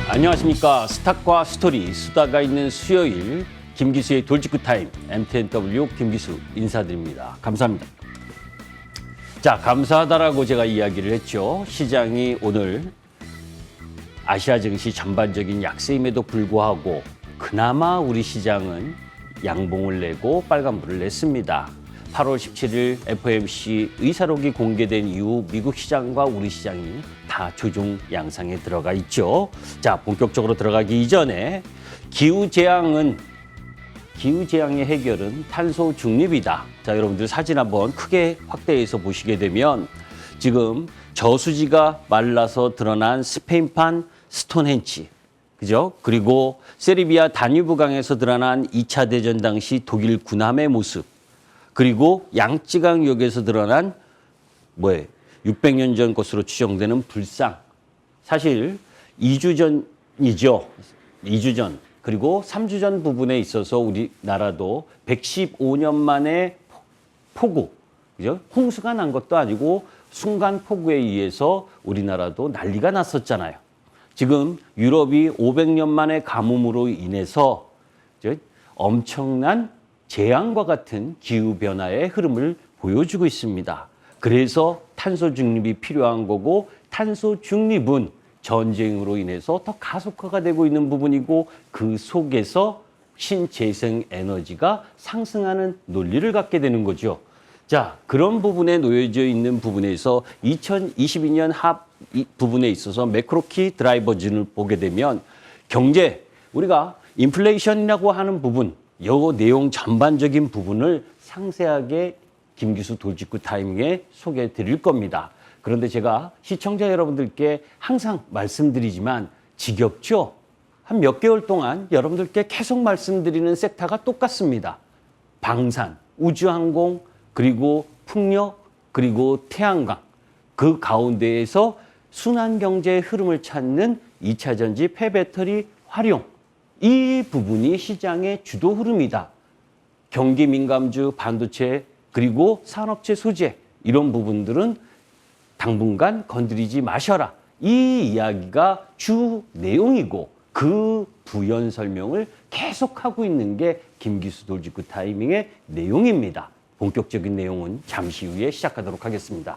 안녕하십니까. 스탁과 스토리, 수다가 있는 수요일 김기수의 돌직구 타임, MTNW 김기수 인사드립니다. 감사합니다. 자, 감사하다라고 제가 이야기를 했죠. 시장이 오늘 아시아 증시 전반적인 약세임에도 불구하고 그나마 우리 시장은 양봉을 내고 빨간불을 냈습니다. 8월 17일 FOMC 의사록이 공개된 이후 미국 시장과 우리 시장이 다 조정 양상에 들어가 있죠. 자, 본격적으로 들어가기 이전에 기후재앙의 해결은 탄소 중립이다. 자, 여러분들 사진 한번 크게 확대해서 보시게 되면 지금 저수지가 말라서 드러난 스페인판 스톤헨치, 그죠? 그리고 세르비아 다뉴브 강에서 드러난 2차 대전 당시 독일 군함의 모습, 그리고 양쯔강역에서 드러난 600년 전 것으로 추정되는 불상. 사실 2주 전이죠. 2주 전. 그리고 3주 전 부분에 있어서 우리나라도 115년 만에 폭우, 그죠? 홍수가 난 것도 아니고 순간 폭우에 의해서 우리나라도 난리가 났었잖아요. 지금 유럽이 500년 만에 가뭄으로 인해서 엄청난 재앙과 같은 기후변화의 흐름을 보여주고 있습니다. 그래서 탄소 중립이 필요한 거고, 탄소 중립은 전쟁으로 인해서 더 가속화가 되고 있는 부분이고, 그 속에서 신재생 에너지가 상승하는 논리를 갖게 되는 거죠. 자, 그런 부분에 놓여져 있는 부분에서 2022년 부분에 있어서 매크로키 드라이버진을 보게 되면 경제, 우리가 인플레이션이라고 하는 부분, 요 내용 전반적인 부분을 상세하게 김기수 돌직구 타이밍에 소개해 드릴 겁니다. 그런데 제가 시청자 여러분들께 항상 말씀드리지만 지겹죠? 한 몇 개월 동안 여러분들께 계속 말씀드리는 섹터가 똑같습니다. 방산, 우주항공, 그리고 풍력, 그리고 태양광. 그 가운데에서 순환경제의 흐름을 찾는 2차 전지 폐배터리 활용. 이 부분이 시장의 주도 흐름이다. 경기 민감주, 반도체, 그리고 산업체 소재, 이런 부분들은 당분간 건드리지 마셔라. 이 이야기가 주 내용이고, 그 부연 설명을 계속하고 있는 게 김기수 돌직구 타이밍의 내용입니다. 본격적인 내용은 잠시 후에 시작하도록 하겠습니다.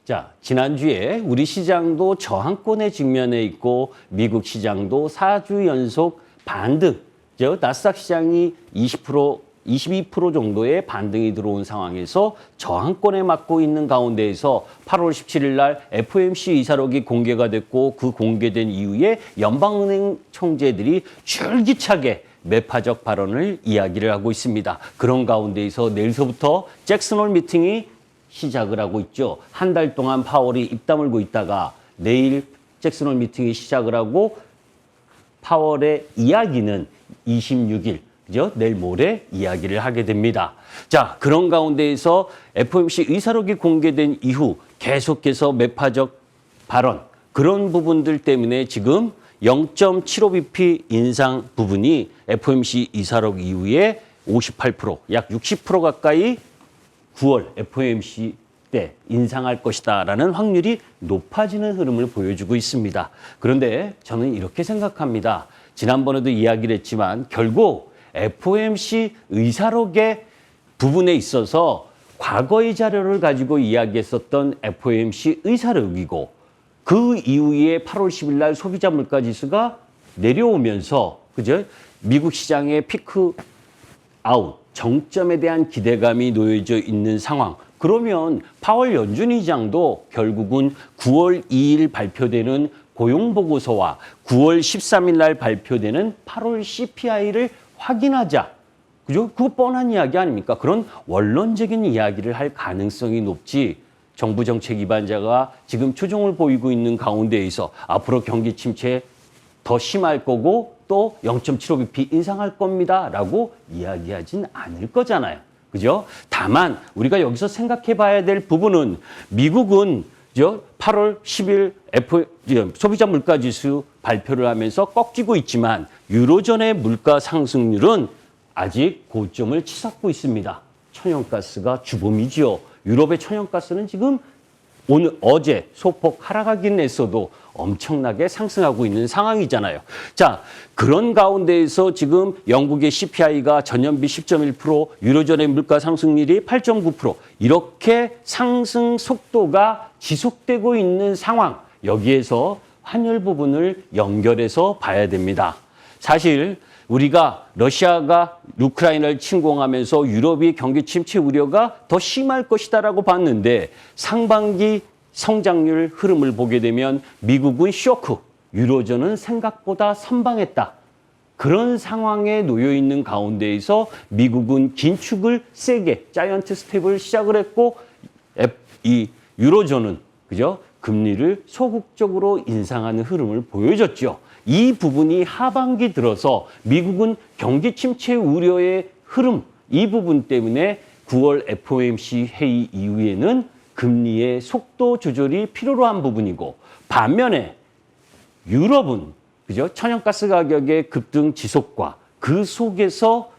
자, 지난주에 우리 시장도 저항권에 직면해 있고 미국 시장도 4주 연속 반등, 즉 나스닥 시장이 20%, 22% 정도의 반등이 들어온 상황에서 저항권에 맞고 있는 가운데에서 8월 17일 날 FOMC 의사록이 공개가 됐고, 그 공개된 이후에 연방은행 총재들이 줄기차게 매파적 발언을 이야기를 하고 있습니다. 그런 가운데에서 내일서부터 잭슨홀 미팅이 시작을 하고 있죠. 한 달 동안 파월이 입 다물고 있다가 내일 잭슨홀 미팅이 시작을 하고, 파월의 이야기는 26일, 그죠? 내일 모레 이야기를 하게 됩니다. 자, 그런 가운데에서 FOMC 의사록이 공개된 이후 계속해서 매파적 발언, 그런 부분들 때문에 지금 0.75bp 인상 부분이 FOMC 의사록 이후에 58%, 약 60% 가까이 9월 FOMC 때 인상할 것이다라는 확률이 높아지는 흐름을 보여주고 있습니다. 그런데 저는 이렇게 생각합니다. 지난번에도 이야기를 했지만 결국 FOMC 의사록의 부분에 있어서 과거의 자료를 가지고 이야기했었던 FOMC 의사록이고, 그 이후에 8월 10일 날 소비자 물가 지수가 내려오면서, 그죠? 미국 시장의 피크 아웃, 정점에 대한 기대감이 놓여져 있는 상황. 그러면 파월 연준 의장도 결국은 9월 2일 발표되는 고용보고서와 9월 13일 날 발표되는 8월 CPI를 확인하자. 그죠? 그거 뻔한 이야기 아닙니까? 그런 원론적인 이야기를 할 가능성이 높지, 정부 정책 위반자가 지금 초종을 보이고 있는 가운데에서 앞으로 경기 침체 더 심할 거고 또 0.75bp 인상할 겁니다 라고 이야기하진 않을 거잖아요. 그죠? 다만 우리가 여기서 생각해 봐야 될 부분은 미국은 8월 10일 소비자 물가지수 발표를 하면서 꺾이고 있지만 유로존의 물가 상승률은 아직 고점을 치닫고 있습니다. 천연가스가 주범이지요. 유럽의 천연가스는 지금 어제 소폭 하락하긴 했어도 엄청나게 상승하고 있는 상황이잖아요. 자, 그런 가운데에서 지금 영국의 CPI가 전년비 10.1%, 유로존의 물가 상승률이 8.9%, 이렇게 상승 속도가 지속되고 있는 상황, 여기에서 환율 부분을 연결해서 봐야 됩니다. 사실 우리가 러시아가 우크라이나를 침공하면서 유럽이 경기 침체 우려가 더 심할 것이다라고 봤는데 상반기 성장률 흐름을 보게 되면 미국은 쇼크, 유로존은 생각보다 선방했다. 그런 상황에 놓여 있는 가운데에서 미국은 긴축을 세게 자이언트 스텝을 시작을 했고 이 유로존은 그죠? 금리를 소극적으로 인상하는 흐름을 보여줬죠. 이 부분이 하반기 들어서 미국은 경기 침체 우려의 흐름, 이 부분 때문에 9월 FOMC 회의 이후에는 금리의 속도 조절이 필요로 한 부분이고 반면에 유럽은 그죠? 천연가스 가격의 급등 지속과 그 속에서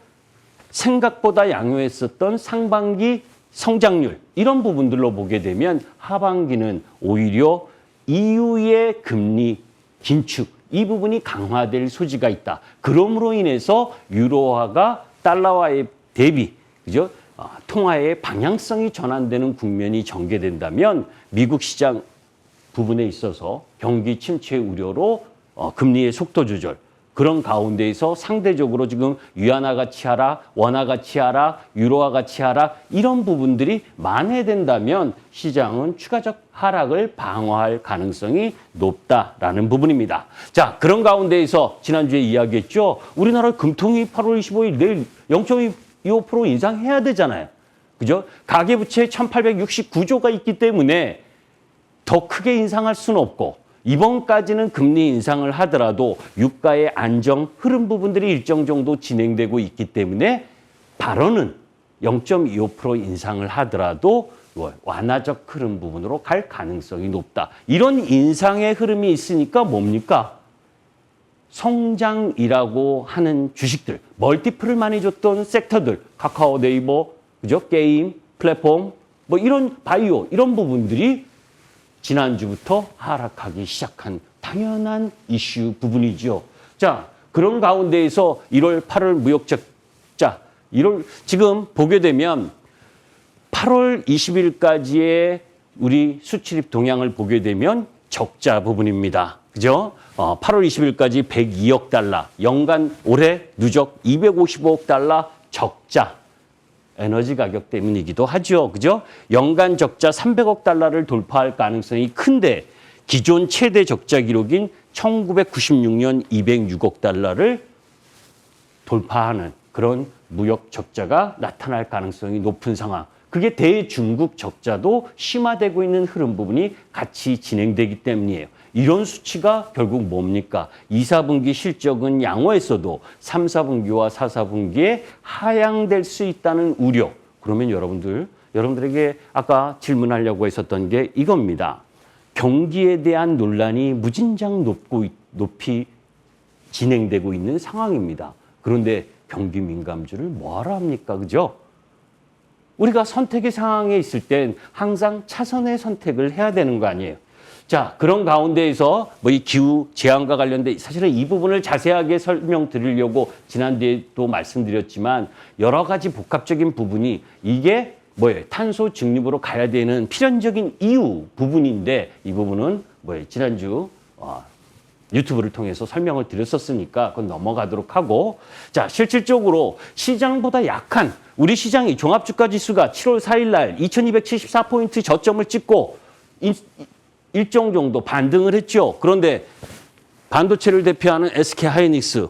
생각보다 양호했었던 상반기 성장률 이런 부분들로 보게 되면 하반기는 오히려 EU의 금리 긴축 이 부분이 강화될 소지가 있다. 그러므로 인해서 유로화가 달러화에 대비 그죠? 통화의 방향성이 전환되는 국면이 전개된다면 미국 시장 부분에 있어서 경기 침체 우려로 금리의 속도 조절 그런 가운데에서 상대적으로 지금 위안화 가치 하락, 원화 가치 하락, 유로화 가치 하락 이런 부분들이 만회된다면 시장은 추가적 하락을 방어할 가능성이 높다라는 부분입니다. 자, 그런 가운데에서 지난주에 이야기했죠. 우리나라 금통위 8월 25일 내일 0.25% 인상해야 되잖아요. 그죠? 가계부채 1,869조가 있기 때문에 더 크게 인상할 수는 없고 이번까지는 금리 인상을 하더라도 유가의 안정 흐름 부분들이 일정 정도 진행되고 있기 때문에 발언은 0.25% 인상을 하더라도 완화적 흐름 부분으로 갈 가능성이 높다. 이런 인상의 흐름이 있으니까 뭡니까? 성장이라고 하는 주식들, 멀티플을 많이 줬던 섹터들, 카카오, 네이버, 그죠? 게임, 플랫폼, 뭐 이런 바이오, 이런 부분들이 지난주부터 하락하기 시작한 당연한 이슈 부분이죠. 자, 그런 가운데에서 1월, 8월 무역적자, 지금 보게 되면 8월 20일까지의 우리 수출입 동향을 보게 되면 적자 부분입니다. 그죠? 8월 20일까지 102억 달러, 연간 올해 누적 255억 달러 적자. 에너지 가격 때문이기도 하죠. 그죠? 연간 적자 300억 달러를 돌파할 가능성이 큰데 기존 최대 적자 기록인 1996년 206억 달러를 돌파하는 그런 무역 적자가 나타날 가능성이 높은 상황. 그게 대중국 적자도 심화되고 있는 흐름 부분이 같이 진행되기 때문이에요. 이런 수치가 결국 뭡니까? 2, 4분기 실적은 양호했어도 3, 4분기와 4, 4분기에 하향될 수 있다는 우려. 그러면 여러분들에게 아까 질문하려고 했었던 게 이겁니다. 경기에 대한 논란이 무진장 높이 진행되고 있는 상황입니다. 그런데 경기 민감주를 뭐하러 합니까? 그죠? 우리가 선택의 상황에 있을 땐 항상 차선의 선택을 해야 되는 거 아니에요. 자, 그런 가운데에서 뭐 이 기후 재앙과 관련된 사실은 이 부분을 자세하게 설명드리려고 지난주에도 말씀드렸지만 여러 가지 복합적인 부분이 이게 뭐예요? 탄소 중립으로 가야 되는 필연적인 이유 부분인데 이 부분은 뭐예요? 지난주 유튜브를 통해서 설명을 드렸었으니까 그건 넘어가도록 하고 자, 실질적으로 시장보다 약한 우리 시장이 종합주가지수가 7월 4일 날 2274포인트 저점을 찍고 일정 정도 반등을 했죠. 그런데 반도체를 대표하는 SK 하이닉스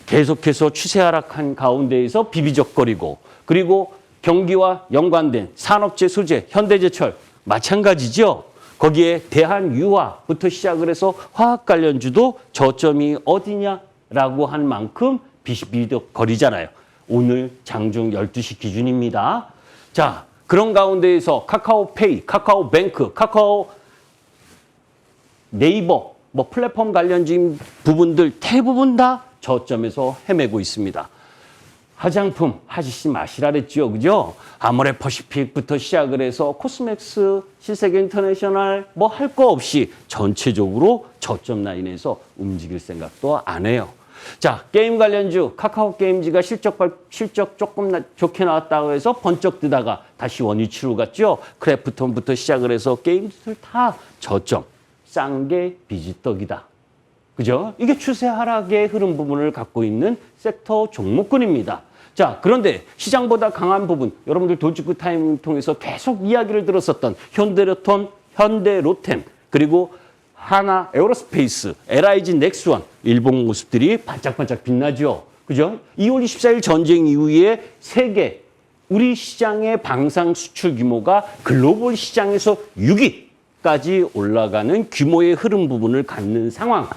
계속해서 추세 하락한 가운데에서 비비적거리고 그리고 경기와 연관된 산업재 소재, 현대제철 마찬가지죠. 거기에 대한유화부터 시작을 해서 화학 관련주도 저점이 어디냐라고 한 만큼 비비적거리잖아요. 오늘 장중 12시 기준입니다. 자, 그런 가운데에서 카카오페이, 카카오뱅크, 카카오 네이버, 뭐 플랫폼 관련진 부분들 대부분 다 저점에서 헤매고 있습니다. 화장품 하시지 마시라 그랬죠. 그죠? 아모레퍼시픽부터 시작을 해서 코스맥스, 신세계 인터내셔널 뭐 할 거 없이 전체적으로 저점 라인에서 움직일 생각도 안 해요. 자, 게임 관련주 카카오 게임즈가 실적 조금 좋게 나왔다고 해서 번쩍 뜨다가 다시 원위치로 갔죠. 크래프톤부터 시작을 해서 게임들 다 저점. 싼 게 비지떡이다. 그죠? 이게 추세 하락의 흐름 부분을 갖고 있는 섹터 종목군입니다. 자, 그런데 시장보다 강한 부분, 여러분들 돌직구 타임 통해서 계속 이야기를 들었었던 현대로템, 그리고 하나 에어로스페이스, LIG 넥스원, 일본 모습들이 반짝반짝 빛나죠. 그죠? 2월 24일 전쟁 이후에 세계, 우리 시장의 방산 수출 규모가 글로벌 시장에서 6위까지 올라가는 규모의 흐름 부분을 갖는 상황.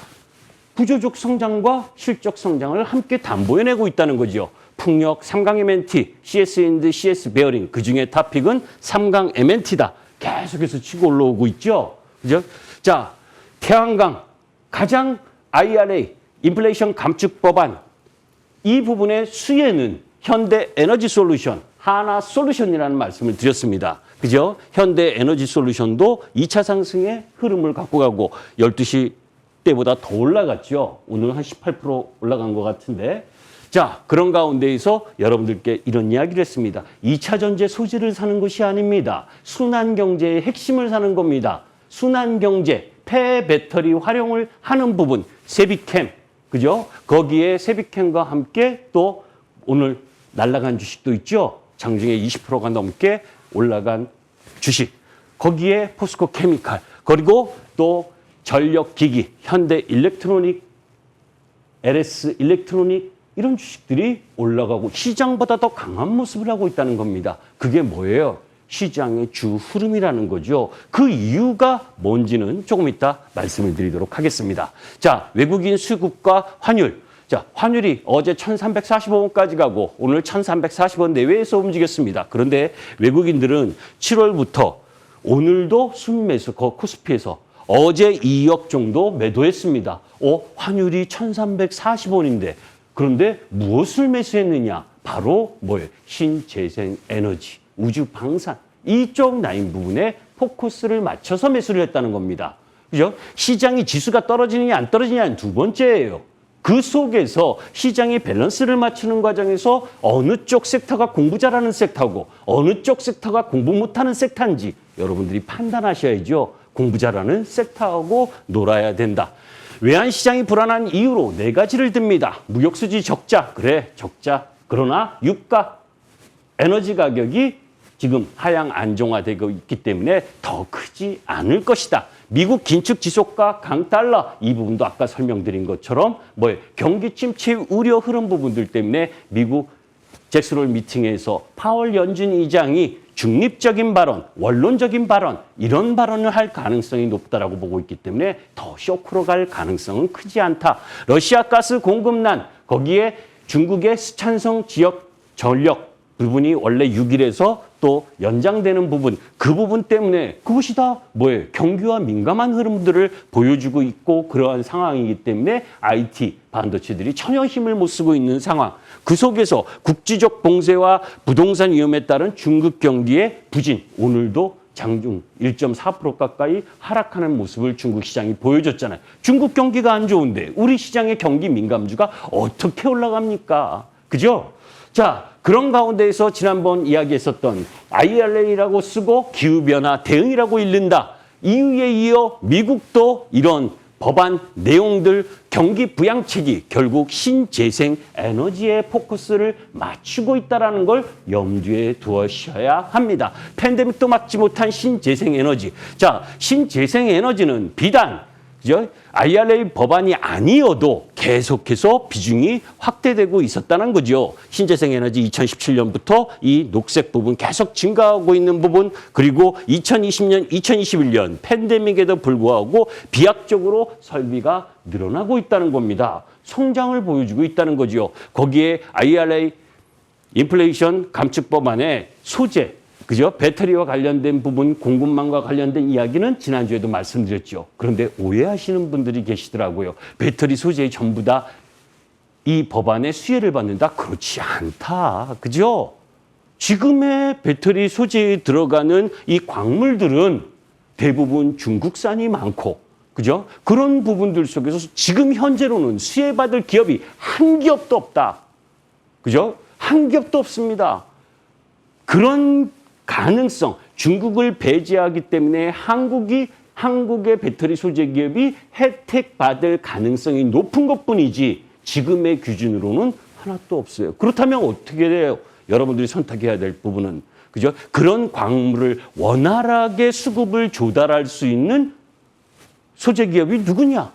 구조적 성장과 실적 성장을 함께 담보해내고 있다는 거죠. 풍력, 삼강 MNT, CS&, CS 베어링, 그중에 탑픽은 삼강 MNT다. 계속해서 치고 올라오고 있죠. 그죠? 자, 태양광, 가장 IRA, 인플레이션 감축 법안, 이 부분의 수혜는 현대 에너지 솔루션, 하나 솔루션이라는 말씀을 드렸습니다. 그죠? 현대 에너지 솔루션도 2차 상승의 흐름을 갖고 가고 12시 때보다 더 올라갔죠. 오늘 한 18% 올라간 것 같은데. 자, 그런 가운데에서 여러분들께 이런 이야기를 했습니다. 2차 전지 소재를 사는 것이 아닙니다. 순환 경제의 핵심을 사는 겁니다. 순환 경제, 폐 배터리 활용을 하는 부분, 세비캠, 그죠? 거기에 세비캠과 함께 또 오늘 날라간 주식도 있죠. 장중에 20%가 넘게 올라간 주식. 거기에 포스코 케미칼, 그리고 또 전력기기, 현대 일렉트로닉, LS 일렉트로닉 이런 주식들이 올라가고 시장보다 더 강한 모습을 하고 있다는 겁니다. 그게 뭐예요? 시장의 주 흐름이라는 거죠. 그 이유가 뭔지는 조금 이따 말씀을 드리도록 하겠습니다. 자, 외국인 수급과 환율. 자, 환율이 어제 1345원까지 가고 오늘 1340원 내외에서 움직였습니다. 그런데 외국인들은 7월부터 오늘도 순매수, 코스피에서 어제 2억 정도 매도했습니다. 환율이 1340원인데 그런데 무엇을 매수했느냐? 바로 뭐예요? 신재생 에너지, 우주 방산 이쪽 라인 부분에 포커스를 맞춰서 매수를 했다는 겁니다. 그죠? 시장이 지수가 떨어지느냐 안 떨어지느냐는 두 번째예요. 그 속에서 시장의 밸런스를 맞추는 과정에서 어느 쪽 섹터가 공부 잘하는 섹터고 어느 쪽 섹터가 공부 못하는 섹터인지 여러분들이 판단하셔야죠. 공부 잘하는 섹터하고 놀아야 된다. 외환시장이 불안한 이유로 네 가지를 듭니다. 무역수지 적자, 그래 적자. 그러나 유가, 에너지 가격이 지금 하향 안정화되고 있기 때문에 더 크지 않을 것이다. 미국 긴축 지속과 강달러 이 부분도 아까 설명드린 것처럼 경기 침체 우려 흐름 부분들 때문에 미국 잭스홀 미팅에서 파월 연준 의장이 중립적인 발언, 원론적인 발언 이런 발언을 할 가능성이 높다라고 보고 있기 때문에 더 쇼크로 갈 가능성은 크지 않다. 러시아 가스 공급난 거기에 중국의 스촨성 지역 전력 부분이 원래 6일에서 또 연장되는 부분, 그 부분 때문에 그것이 다 경기와 민감한 흐름들을 보여주고 있고 그러한 상황이기 때문에 IT, 반도체들이 전혀 힘을 못 쓰고 있는 상황. 그 속에서 국지적 봉쇄와 부동산 위험에 따른 중국 경기의 부진, 오늘도 장중 1.4% 가까이 하락하는 모습을 중국 시장이 보여줬잖아요. 중국 경기가 안 좋은데 우리 시장의 경기 민감주가 어떻게 올라갑니까? 그죠? 자, 그런 가운데에서 지난번 이야기했었던 IRA라고 쓰고 기후변화 대응이라고 읽는다. 이유에 이어 미국도 이런 법안 내용들 경기 부양책이 결국 신재생 에너지에 포커스를 맞추고 있다는 걸 염두에 두셔야 합니다. 팬데믹도 막지 못한 신재생 에너지. 자, 신재생 에너지는 비단 IRA 법안이 아니어도 계속해서 비중이 확대되고 있었다는 거죠. 신재생 에너지 2017년부터 이 녹색 부분 계속 증가하고 있는 부분, 그리고 2020년, 2021년 팬데믹에도 불구하고 비약적으로 설비가 늘어나고 있다는 겁니다. 성장을 보여주고 있다는 거죠. 거기에 IRA 인플레이션 감축법안의 소재, 그죠? 배터리와 관련된 부분, 공급망과 관련된 이야기는 지난주에도 말씀드렸죠. 그런데 오해하시는 분들이 계시더라고요. 배터리 소재의 전부 다 이 법안의 수혜를 받는다? 그렇지 않다. 그죠? 지금의 배터리 소재에 들어가는 이 광물들은 대부분 중국산이 많고, 그죠? 그런 부분들 속에서 지금 현재로는 수혜받을 기업이 한 기업도 없다. 그죠? 한 기업도 없습니다. 그런 가능성, 중국을 배제하기 때문에 한국의 배터리 소재 기업이 혜택받을 가능성이 높은 것뿐이지 지금의 기준으로는 하나도 없어요. 그렇다면 어떻게 돼요? 여러분들이 선택해야 될 부분은, 그죠? 그런 광물을 원활하게 수급을 조달할 수 있는 소재 기업이 누구냐?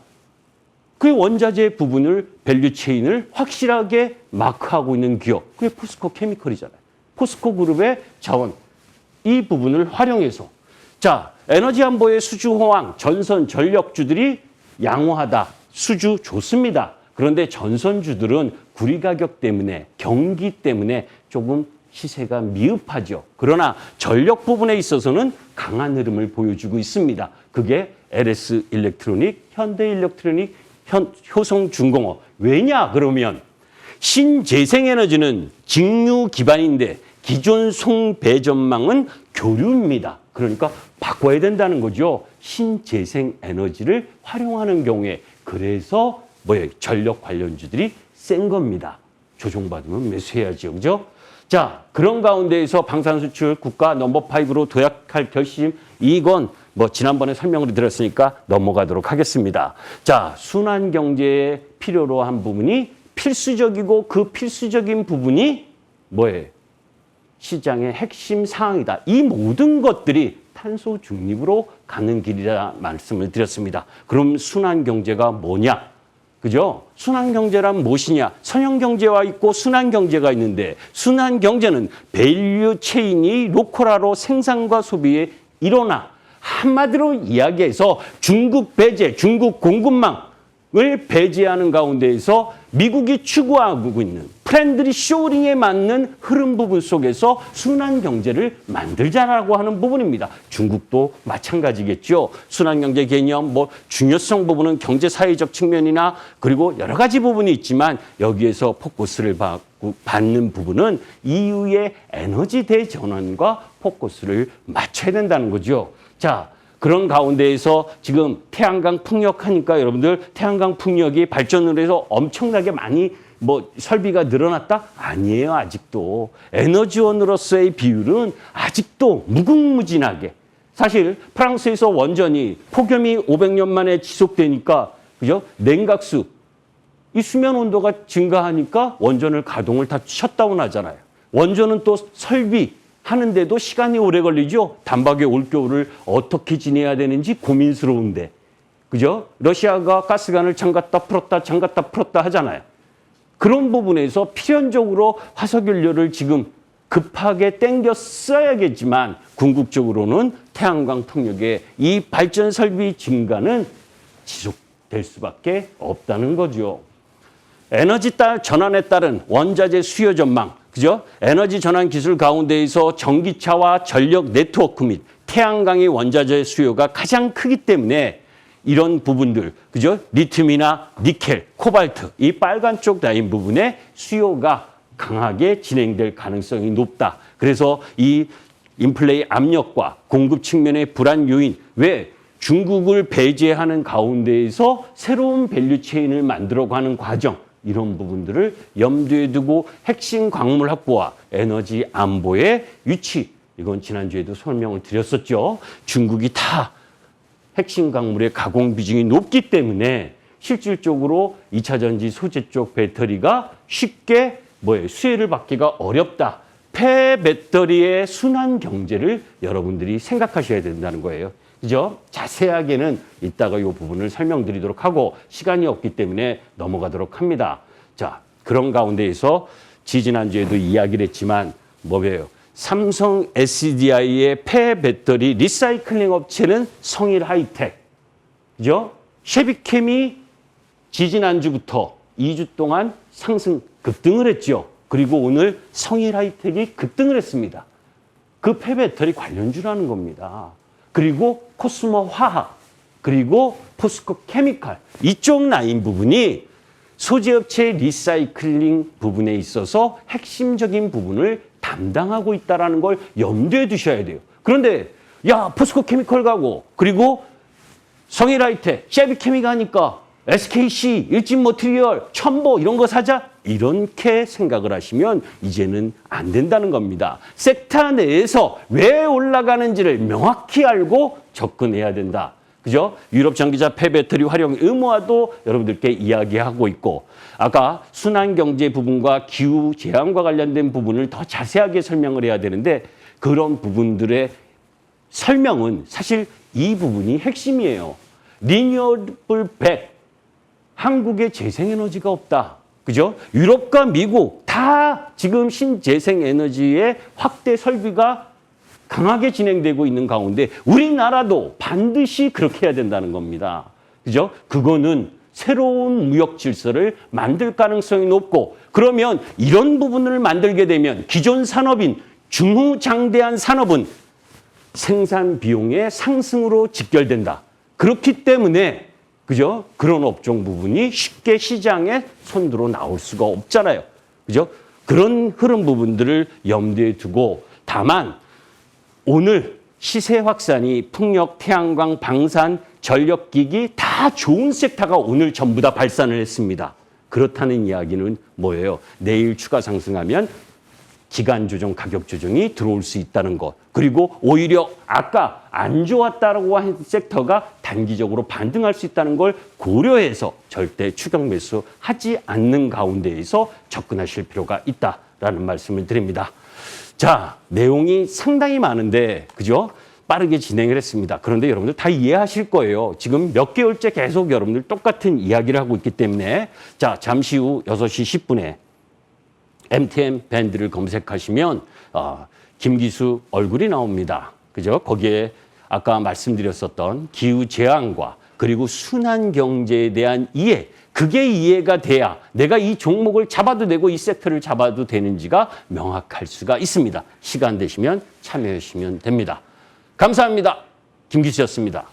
그 원자재 부분을 밸류 체인을 확실하게 마크하고 있는 기업. 그게 포스코 케미컬이잖아요. 포스코 그룹의 자원. 이 부분을 활용해서. 자, 에너지 안보의 수주 호황, 전선 전력주들이 양호하다. 수주 좋습니다. 그런데 전선주들은 구리 가격 때문에, 경기 때문에 조금 시세가 미흡하죠. 그러나 전력 부분에 있어서는 강한 흐름을 보여주고 있습니다. 그게 LS 일렉트로닉, 현대 일렉트로닉, 효성중공업. 왜냐 그러면 신재생에너지는 직류 기반인데 기존 송배전망은 교류입니다. 그러니까 바꿔야 된다는 거죠. 신재생에너지를 활용하는 경우에. 그래서 전력 관련주들이 센 겁니다. 조정받으면 매수해야죠. 그죠? 자, 그런 가운데에서 방산수출 국가 넘버5로 도약할 결심, 이건 지난번에 설명을 드렸으니까 넘어가도록 하겠습니다. 자, 순환 경제에 필요로 한 부분이 필수적이고 그 필수적인 부분이 뭐예요? 시장의 핵심 사항이다. 이 모든 것들이 탄소 중립으로 가는 길이라 말씀을 드렸습니다. 그럼 순환 경제가 뭐냐? 그죠? 순환 경제란 무엇이냐? 선형 경제와 있고 순환 경제가 있는데 순환 경제는 밸류 체인이 로컬화로 생산과 소비에 일어나 한마디로 이야기해서 중국 배제, 중국 공급망을 배제하는 가운데에서 미국이 추구하고 있는 프렌들리 쇼링에 맞는 흐름 부분 속에서 순환 경제를 만들자라고 하는 부분입니다. 중국도 마찬가지겠죠. 순환 경제 개념, 중요성 부분은 경제 사회적 측면이나 그리고 여러 가지 부분이 있지만 여기에서 포커스를 받는 부분은 이후의 에너지 대전환과 포커스를 맞춰야 된다는 거죠. 자, 그런 가운데에서 지금 태양광 풍력하니까 여러분들 태양광 풍력이 발전을 해서 엄청나게 많이 설비가 늘어났다? 아니에요, 아직도. 에너지원으로서의 비율은 아직도 무궁무진하게. 사실 프랑스에서 원전이 폭염이 500년 만에 지속되니까, 그죠? 냉각수, 이 수면 온도가 증가하니까 원전을 가동을 다 셧다운 하잖아요. 원전은 또 설비, 하는데도 시간이 오래 걸리죠. 단박에 올겨울을 어떻게 지내야 되는지 고민스러운데. 그죠? 러시아가 가스관을 잠갔다 풀었다 하잖아요. 그런 부분에서 필연적으로 화석연료를 지금 급하게 땡겨 써야겠지만 궁극적으로는 태양광 풍력의 이 발전 설비 증가는 지속될 수밖에 없다는 거죠. 에너지 전환에 따른 원자재 수요 전망. 그죠? 에너지 전환 기술 가운데에서 전기차와 전력 네트워크 및 태양광의 원자재 수요가 가장 크기 때문에 이런 부분들, 그죠? 리튬이나 니켈, 코발트, 이 빨간 쪽 라인 부분에 수요가 강하게 진행될 가능성이 높다. 그래서 이 인플레이 압력과 공급 측면의 불안 요인, 왜 중국을 배제하는 가운데에서 새로운 밸류 체인을 만들어가는 과정, 이런 부분들을 염두에 두고 핵심 광물 확보와 에너지 안보의 위치, 이건 지난주에도 설명을 드렸었죠. 중국이 다 핵심 광물의 가공 비중이 높기 때문에 실질적으로 2차 전지 소재 쪽 배터리가 쉽게 수혜를 받기가 어렵다. 폐배터리의 순환 경제를 여러분들이 생각하셔야 된다는 거예요. 그죠? 자세하게는 이따가 이 부분을 설명드리도록 하고 시간이 없기 때문에 넘어가도록 합니다. 자, 그런 가운데에서 지지난주에도 이야기를 했지만 뭐예요? 삼성 SDI의 폐배터리 리사이클링 업체는 성일 하이텍. 그죠? 쉐비캠이 지지난주부터 2주 동안 상승 급등을 했죠. 그리고 오늘 성일 하이텍이 급등을 했습니다. 그 폐배터리 관련주라는 겁니다. 그리고 코스모 화학, 그리고 포스코 케미칼, 이쪽 라인 부분이 소재업체 리사이클링 부분에 있어서 핵심적인 부분을 담당하고 있다는 걸 염두에 두셔야 돼요. 그런데 야, 포스코 케미칼 가고, 그리고 성일 하이텍, 셰비케미 가니까 SKC, 일진머티리얼, 첨보 이런 거 사자? 이렇게 생각을 하시면 이제는 안 된다는 겁니다. 섹터 내에서 왜 올라가는지를 명확히 알고 접근해야 된다. 그죠? 유럽 전기차 폐배터리 활용 의무화도 여러분들께 이야기하고 있고, 아까 순환경제 부분과 기후 재앙과 관련된 부분을 더 자세하게 설명을 해야 되는데, 그런 부분들의 설명은 사실 이 부분이 핵심이에요. 리뉴얼블 100, 한국에 재생에너지가 없다. 그죠? 유럽과 미국 다 지금 신재생에너지의 확대 설비가 강하게 진행되고 있는 가운데 우리나라도 반드시 그렇게 해야 된다는 겁니다. 그죠? 그거는 새로운 무역 질서를 만들 가능성이 높고, 그러면 이런 부분을 만들게 되면 기존 산업인 중후장대한 산업은 생산 비용의 상승으로 직결된다. 그렇기 때문에 그죠? 그런 업종 부분이 쉽게 시장에 손들어 나올 수가 없잖아요. 그죠? 그런 흐름 부분들을 염두에 두고, 다만 오늘 시세 확산이 풍력, 태양광, 방산, 전력기기 다 좋은 섹터가 오늘 전부 다 발산을 했습니다. 그렇다는 이야기는 뭐예요? 내일 추가 상승하면 기간 조정, 가격 조정이 들어올 수 있다는 것. 그리고 오히려 아까 안 좋았다라고 한 섹터가 단기적으로 반등할 수 있다는 걸 고려해서 절대 추격 매수하지 않는 가운데에서 접근하실 필요가 있다라는 말씀을 드립니다. 자, 내용이 상당히 많은데, 그죠? 빠르게 진행을 했습니다. 그런데 여러분들 다 이해하실 거예요. 지금 몇 개월째 계속 여러분들 똑같은 이야기를 하고 있기 때문에. 자, 잠시 후 6시 10분에 MTM 밴드를 검색하시면 김기수 얼굴이 나옵니다. 그죠? 거기에 아까 말씀드렸었던 기후 재앙과 그리고 순환 경제에 대한 이해, 그게 이해가 돼야 내가 이 종목을 잡아도 되고 이 섹터를 잡아도 되는지가 명확할 수가 있습니다. 시간 되시면 참여하시면 됩니다. 감사합니다. 김기수였습니다.